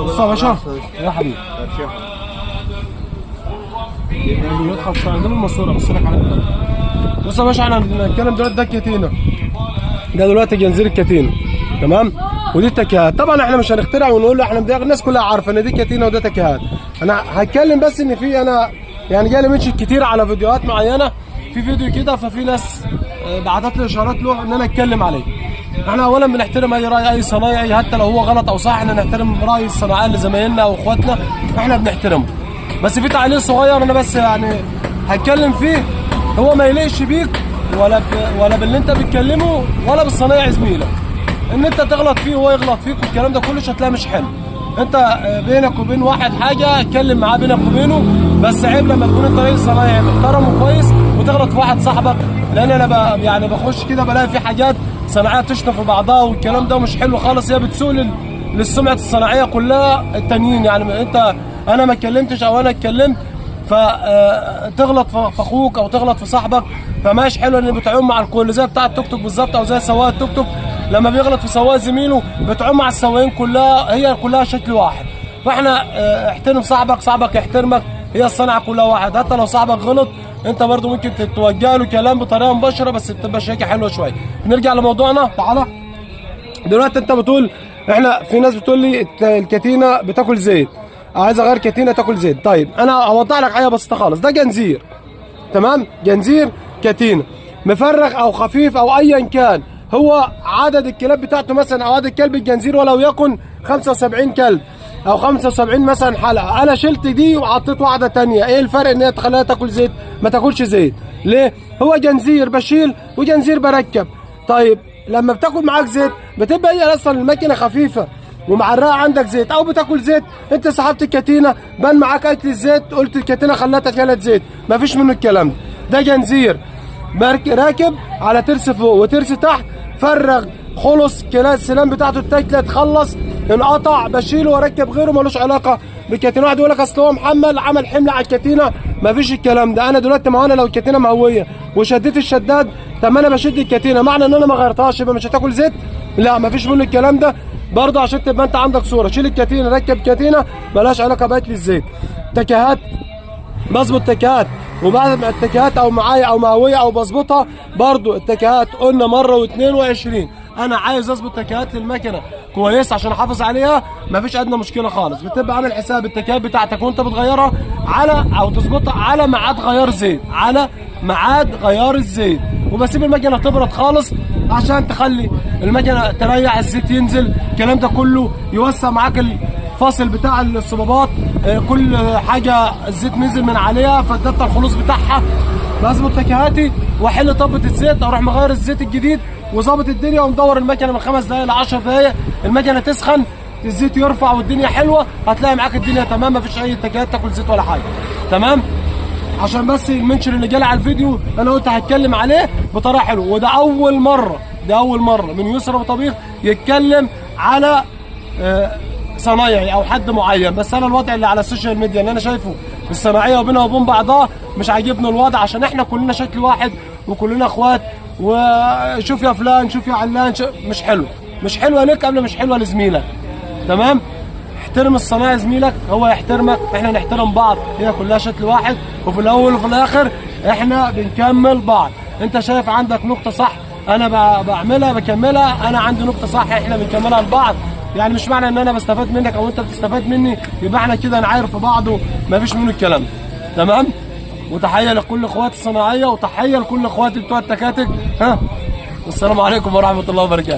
بص يا باشا يا حبيبي يدخل عندنا الماسوره. بص لك على كده. بص يا باشا احنا بنتكلم دلوقتي ده الكاتينا، ده دلوقتي جنزير الكاتينا تمام، ودي التكهات. طبعا احنا مش هنخترع ونقول احنا الناس كلها عارفه ان دي كاتينا وده تكهات. انا هتكلم بس ان في انا يعني جالي منشن كتير على فيديوهات معينه، في فيديو كده ففي ناس بعتت لي اشارات له ان انا اتكلم عليه. احنا اولا بنحترم اي راي اي صنايعي حتى لو هو غلط او صح، احنا نحترم راي الصناعيه اللي زمايلنا او اخواتنا احنا بنحترمه. بس في تعليق صغير انا بس يعني هتكلم فيه، هو ما يليقش بيك ولا باللي انت بتكلمه ولا بالصنايعي زميلك، ان انت تغلط فيه وهو يغلط فيك والكلام ده كله مش هتلاقيه مش حلو. انت بينك وبين واحد حاجه اتكلم معاه بينك وبينه، بس عيب لما تكون انت رئيس صنايعي محترم وكويس وتغلط في واحد صاحبك، لان انا يعني بخش كده بلاقي في حاجات صناعيه بتشتم في بعضها والكلام ده مش حلو خالص، هي بتسوء للسمعه الصناعيه كلها التانيين. يعني انت انا ما اتكلمتش او انا اتكلمت فتغلط في اخوك او تغلط في صاحبك، فماش حلو ان بتعوم مع الكل زي بتاع التوك توك بالظبط، او زي سواق التوك توك لما بيغلط في سواق زميله بتعوم مع السواقين كلها، هي كلها شكل واحد. فاحنا احترم صاحبك، صاحبك يحترمك، هي الصنعه كلها واحد. حتى لو صاحبك غلط انت برضو ممكن توجه له كلام بطريقه مباشره بس بتبقى شيكه حلوه شويه. نرجع لموضوعنا. تعالى دلوقتي انت بتقول احنا في ناس بتقول لي الكاتينا بتاكل زيت، عايز اغير كاتينا تاكل زيت. طيب انا هوضح لك حاجه بسيطه خالص، ده جنزير تمام، جنزير كاتينا مفرغ او خفيف او ايا كان، هو عدد الكلاب بتاعته مثلا او عدد كلب الجنزير ولو يكن 75 كلب او 75 مثلا حلقه، انا شلت دي وحطيت واحده ثانيه، ايه الفرق ان هي تخليها تاكل زيت؟ ما تاكلش زيت. ليه؟ هو جنزير بشيل وجنزير بركب. طيب لما بتاكل معاك زيت بتبقى هي اصلا الماكينه خفيفه ومعرقه عندك زيت، او بتاكل زيت انت سحبت الكاتينه بان معاك اكل الزيت قلت الكاتينه خلتها كلت زيت، مفيش منه الكلام ده جنزير راكب على ترس فوق وترس تحت، فرغ خلص كلا السلام بتاعته التاكله تخلص انقطع بشيله واركب غيره، ملوش علاقه بالكاتينه. واحد يقول لك اصل هو محمل عمل حمل على الكاتينه، مفيش الكلام ده. انا دلوقتي ما انا لو الكاتينه مهويه وشديت الشداد، طب ما انا بشد الكاتينه معنى ان انا ما غيرتهاش يبقى مش هتاكل زيت؟ لا مفيش منه الكلام ده. برضه عشان تبقى انت عندك صوره، شيل الكاتينه ركب كاتينه مالهاش علاقه باكل الزيت. تكهات بظبط تكهات، وبعد ما التكهات او معايا او مهويه او بظبطها برضه التكهات قلنا مره و22 انا عايز اظبط تكهات للمكنه كويس عشان احافظ عليها، مفيش ادنى مشكله خالص. بتبقى عامل حساب التكهات بتاعتك وانت بتغيرها على او تظبطها على ميعاد غيار زيت، على ميعاد غيار الزيت، وبسيب المكنه تبرد خالص عشان تخلي المكنه تريح، الزيت ينزل، الكلام ده كله يوسع معاك الفاصل بتاع الصبابات، كل حاجه الزيت نزل من عليها فادت الخلوص بتاعها. بظبط تكهاتي واحل طبه الزيت، اروح مغير الزيت الجديد وظابط الدنيا ومدور المكنه من 5 دقائق ل 10 دقائق، المكنه تسخن الزيت يرفع والدنيا حلوه، هتلاقي معاك الدنيا تمام، مفيش اي تكهات تاكل زيت ولا حاجه. تمام؟ عشان بس المنشن اللي جالي على الفيديو انا قلت هتكلم عليه بطريقه حلوه، وده اول مره من يسرى ابو طبيخ يتكلم على صنايعي او حد معين. بس انا الوضع اللي على السوشيال ميديا اللي انا شايفه الصناعيه وبينها وبين بعضها مش عاجبني الوضع، عشان احنا كلنا شكل واحد وكلنا اخوات، وشوف يا فلان شوف يا علان مش حلوه لك قبل مش حلوه لزميلك. تمام؟ احترم الصنايعي زميلك هو يحترمك، احنا نحترم بعض، هي كلها شكل واحد، وفي الاول وفي الاخر احنا بنكمل بعض. انت شايف عندك نقطه صح انا بعملها بكملها، انا عندي نقطه صح احنا بنكملها لبعض. يعني مش معنى ان انا بستفاد منك او انت بتستفاد مني يبقى احنا كده نعاير في بعض ومفيش منه الكلام ده. تمام؟ وتحيه لكل اخواتي الصناعيه وتحيه لكل اخواتي بتوع التكاتك. والسلام عليكم ورحمه الله وبركاته.